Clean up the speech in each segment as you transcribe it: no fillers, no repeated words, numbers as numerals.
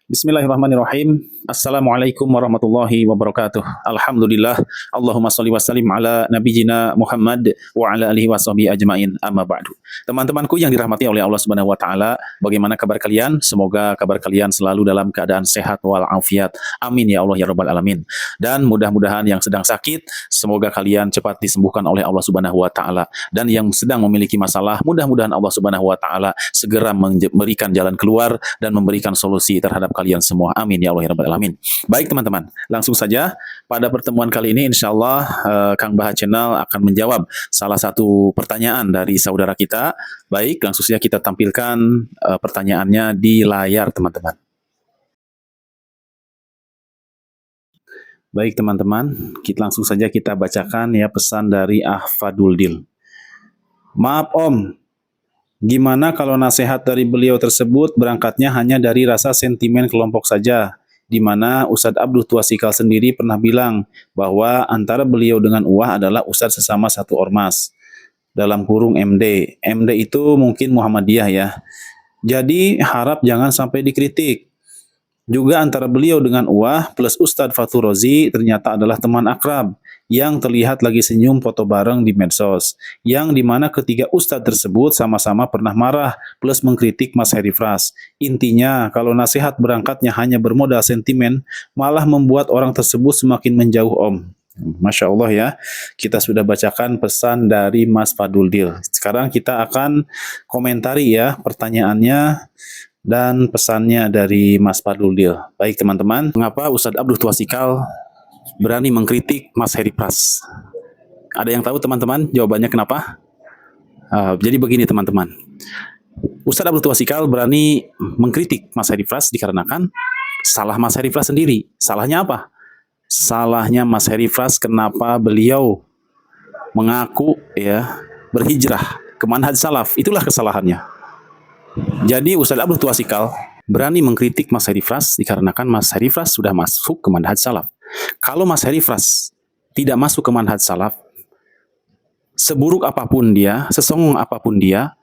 Bismillahirrahmanirrahim. Assalamualaikum warahmatullahi wabarakatuh. Alhamdulillah. Allahumma sholli wa sallim ala nabiyyina Muhammad wa ala alihi washabihi ajmain. Amma ba'du. Teman-temanku yang dirahmati oleh Allah Subhanahu wa taala, bagaimana kabar kalian? Semoga kabar kalian selalu dalam keadaan sehat wal afiat. Amin ya Allah ya rabbal alamin. Dan mudah-mudahan yang sedang sakit, semoga kalian cepat disembuhkan oleh Allah Subhanahu wa taala. Dan yang sedang memiliki masalah, mudah-mudahan Allah Subhanahu wa taala segera memberikan jalan keluar dan memberikan solusi terhadap kalian semua. Amin ya Allah ya rabbal alamin. Baik teman-teman, langsung saja pada pertemuan kali ini insyaallah Kang Baha Channel akan menjawab salah satu pertanyaan dari saudara kita. Baik, langsung saja kita tampilkan pertanyaannya di layar teman-teman. Baik teman-teman, kita langsung saja kita bacakan ya pesan dari Ahfadul Dil. Maaf Om, gimana kalau nasihat dari beliau tersebut berangkatnya hanya dari rasa sentimen kelompok saja, di mana Ustadz Abdul Tuasikal sendiri pernah bilang bahwa antara beliau dengan Uwah adalah Ustadz sesama satu ormas, dalam kurung MD. MD itu mungkin Muhammadiyah ya. Jadi harap jangan sampai dikritik. Juga antara beliau dengan Uwah plus Ustadz Fathur Rozi ternyata adalah teman akrab yang terlihat lagi senyum foto bareng di medsos, yang dimana ketiga Ustadz tersebut sama-sama pernah marah plus mengkritik Mas Heri Fras. Intinya kalau nasihat berangkatnya hanya bermodal sentimen, malah membuat orang tersebut semakin menjauh Om. Masya Allah ya, kita sudah bacakan pesan dari Mas Fadul Dil. Sekarang kita akan komentari ya pertanyaannya dan pesannya dari Mas Fadul Dil. Baik teman-teman, mengapa Ustadz Abdul Tuasikal berani mengkritik Mas Heri Pras? Ada yang tahu teman-teman jawabannya kenapa? Jadi begini teman-teman, Ustadz Abdul Tuasikal berani mengkritik Mas Heri Pras dikarenakan salah Mas Heri Pras sendiri. Salahnya apa? Salahnya Mas Heri Pras kenapa beliau mengaku ya berhijrah ke manhaj salaf. Itulah kesalahannya. Jadi Ustadz Abdul Tuasikal berani mengkritik Mas Heri Fras dikarenakan Mas Heri Fras sudah masuk ke manhaj salaf. Kalau Mas Heri Fras tidak masuk ke manhaj salaf, seburuk apapun dia, sesongong apapun dia,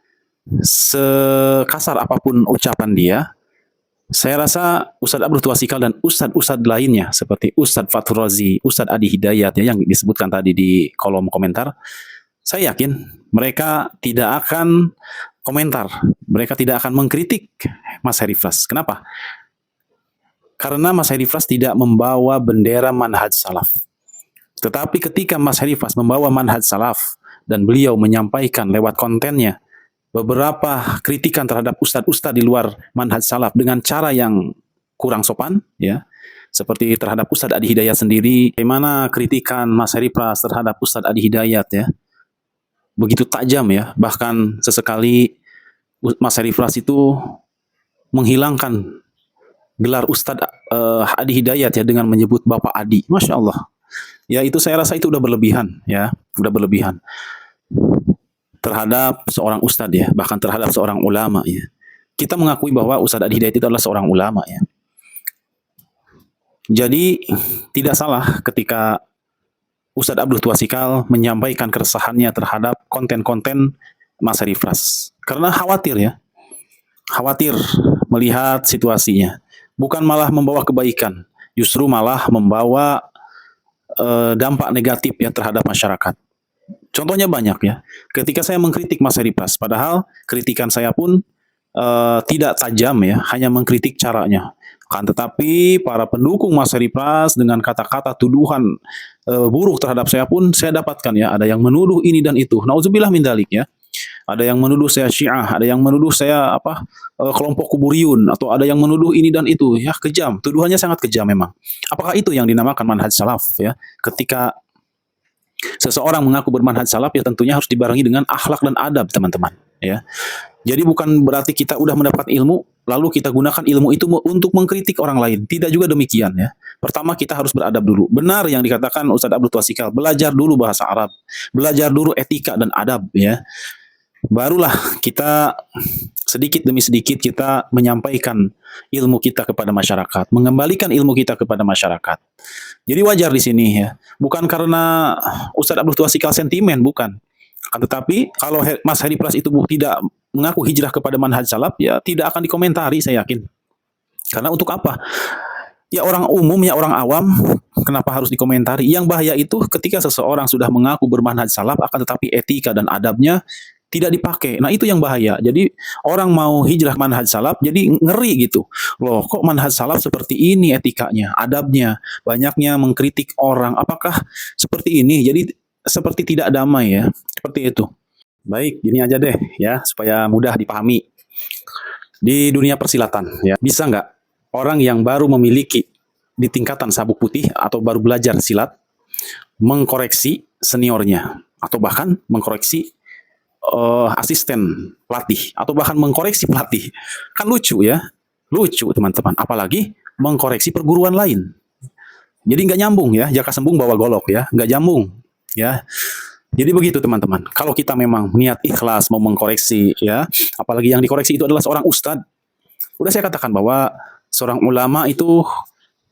sekasar apapun ucapan dia, saya rasa Ustadz Abdul Tuasikal dan Ustadz lainnya seperti Ustadz Fathur Razi, Ustadz Adi Hidayat ya, yang disebutkan tadi di kolom komentar, saya yakin mereka tidak akan komentar, mereka tidak akan mengkritik Mas Heri Fras. Kenapa? Karena Mas Heri Fras tidak membawa bendera manhaj salaf. Tetapi ketika Mas Heri Fras membawa manhaj salaf dan beliau menyampaikan lewat kontennya beberapa kritikan terhadap ustadz-ustadz di luar manhaj salaf dengan cara yang kurang sopan, ya, seperti terhadap Ustadz Adi Hidayat sendiri, bagaimana kritikan Mas Heri Fras terhadap Ustadz Adi Hidayat ya, begitu tajam ya, bahkan sesekali Mas Heri Fras itu menghilangkan gelar Ustadz Adi Hidayat ya dengan menyebut Bapak Adi. Masya Allah. Ya itu saya rasa itu udah berlebihan ya, udah berlebihan terhadap seorang Ustadz ya, bahkan terhadap seorang ulama ya. Kita mengakui bahwa Ustadz Adi Hidayat itu adalah seorang ulama ya. Jadi tidak salah ketika Ustadz Abdul Tuasikal menyampaikan keresahannya terhadap konten-konten Mas Heri Fras. Karena khawatir ya. Khawatir melihat situasinya. Bukan malah membawa kebaikan. Justru malah membawa dampak negatif ya terhadap masyarakat. Contohnya banyak ya. Ketika saya mengkritik Mas Heri Fras, padahal kritikan saya pun tidak tajam ya, hanya mengkritik caranya. Kan tetapi para pendukung Mas Heri Fras dengan kata-kata tuduhan buruk terhadap saya pun saya dapatkan ya, ada yang menuduh ini dan itu. Nauzubillah min dzalik ya. Ada yang menuduh saya Syiah, ada yang menuduh saya kelompok kuburiyun, atau ada yang menuduh ini dan itu ya, kejam. Tuduhannya sangat kejam memang. Apakah itu yang dinamakan manhaj salaf ya? Ketika seseorang mengaku bermanhaj salaf ya tentunya harus dibarengi dengan akhlak dan adab teman-teman ya. Jadi bukan berarti kita udah mendapat ilmu lalu kita gunakan ilmu itu untuk mengkritik orang lain. Tidak juga demikian ya. Pertama kita harus beradab dulu. Benar yang dikatakan Ustadz Abdul Tuasikal, belajar dulu bahasa Arab, belajar dulu etika dan adab ya. Barulah kita sedikit demi sedikit kita menyampaikan ilmu kita kepada masyarakat, mengembalikan ilmu kita kepada masyarakat. Jadi wajar di sini ya. Bukan karena Ustadz Abdul Tuasikal sentimen, bukan. Tetapi kalau Mas Heri Fras itu tidak mengaku hijrah kepada manhaj salaf, ya tidak akan dikomentari saya yakin. Karena untuk apa? Ya orang umum, ya orang awam, kenapa harus dikomentari? Yang bahaya itu ketika seseorang sudah mengaku bermanhaj salaf, akan tetapi etika dan adabnya tidak dipakai. Nah itu yang bahaya. Jadi orang mau hijrah manhaj salaf, jadi ngeri gitu. Loh kok manhaj salaf seperti ini etikanya, adabnya, banyaknya mengkritik orang. Apakah seperti ini? Jadi seperti tidak damai ya. Seperti itu. Baik, gini aja deh ya, supaya mudah dipahami. Di dunia persilatan ya, bisa nggak orang yang baru memiliki di tingkatan sabuk putih atau baru belajar silat mengkoreksi seniornya atau bahkan mengkoreksi asisten pelatih atau bahkan mengkoreksi pelatih? Kan lucu ya, lucu teman-teman. Apalagi mengkoreksi perguruan lain. Jadi nggak nyambung ya, jaka sembung bawa golok ya, nggak nyambung ya. Jadi begitu teman-teman. Kalau kita memang niat ikhlas mau mengkoreksi ya, apalagi yang dikoreksi itu adalah seorang ustadz. Udah saya katakan bahwa seorang ulama itu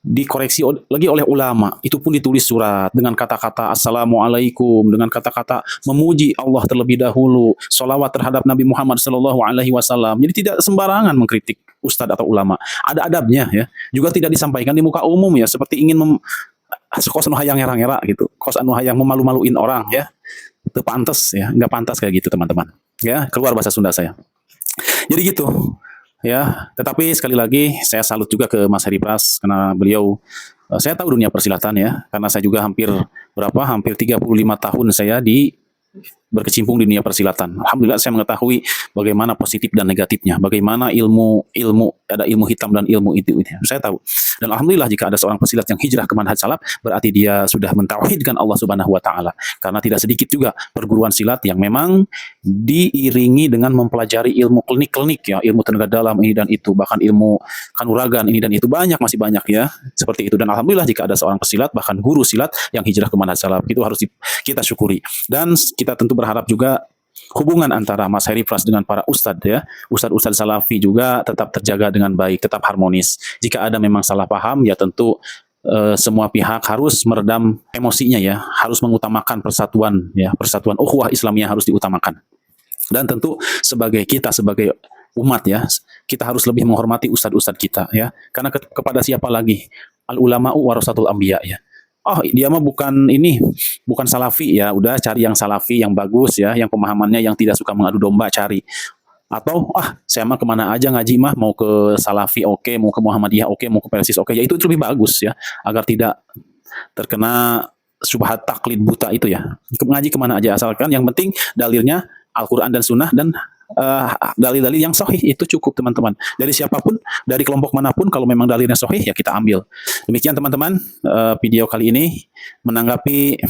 dikoreksi lagi oleh ulama. Itu pun ditulis surat dengan kata-kata assalamualaikum, dengan kata-kata memuji Allah terlebih dahulu, sholawat terhadap Nabi Muhammad SAW. Jadi tidak sembarangan mengkritik ustadz atau ulama. Ada adabnya ya. Juga tidak disampaikan di muka umum ya, seperti ingin kos anu hayang era gitu, kos anu hayang memalu-maluin orang ya. Itu pantas ya, nggak pantas kayak gitu teman-teman. Ya, keluar bahasa Sunda saya. Jadi gitu. Ya, tetapi sekali lagi saya salut juga ke Mas Heri Pras karena beliau saya tahu dunia persilatan ya, karena saya juga hampir 35 tahun saya berkecimpung di dunia persilatan. Alhamdulillah saya mengetahui bagaimana positif dan negatifnya, bagaimana ada ilmu hitam dan ilmu itu. Saya tahu. Dan alhamdulillah jika ada seorang pesilat yang hijrah ke manhaj salaf, berarti dia sudah mentauhidkan Allah Subhanahu wa taala. Karena tidak sedikit juga perguruan silat yang memang diiringi dengan mempelajari ilmu klinik ya, ilmu tenaga dalam ini dan itu, bahkan ilmu kanuragan ini dan itu, masih banyak ya. Seperti itu. Dan alhamdulillah jika ada seorang pesilat bahkan guru silat yang hijrah ke manhaj salaf, itu harus kita syukuri. Dan kita tentu berharap juga hubungan antara Mas Heri Pras dengan para ustadz ya, ustadz salafi juga tetap terjaga dengan baik, tetap harmonis. Jika ada memang salah paham ya tentu semua pihak harus meredam emosinya ya, harus mengutamakan persatuan ya, persatuan ukhuwah Islamiyah harus diutamakan. Dan tentu sebagai umat ya, kita harus lebih menghormati ustadz-ustadz kita ya, karena kepada siapa lagi? Al ulama'u warasatul anbiya ya. Oh dia mah bukan salafi ya, udah cari yang salafi yang bagus ya, yang pemahamannya yang tidak suka mengadu domba, cari. Atau saya mah kemana aja ngaji mah, mau ke salafi oke, mau ke Muhammadiyah oke, mau ke Persis oke, ya itu lebih bagus ya, agar tidak terkena syubhat taklid buta itu ya. Ngaji kemana aja asalkan yang penting dalilnya Al-Quran dan Sunnah dan dalil-dalil yang sahih itu cukup teman-teman. Dari siapapun, dari kelompok manapun, kalau memang dalilnya sahih ya kita ambil. Demikian teman-teman video kali ini menanggapi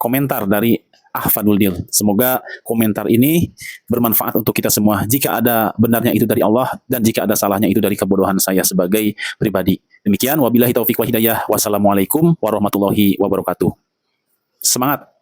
komentar dari Ahfadul Dil. Semoga komentar ini bermanfaat untuk kita semua. Jika ada benarnya itu dari Allah dan jika ada salahnya itu dari kebodohan saya sebagai pribadi. Demikian wabillahi taufiq wa hidayah. Wassalamualaikum warahmatullahi wabarakatuh. Semangat.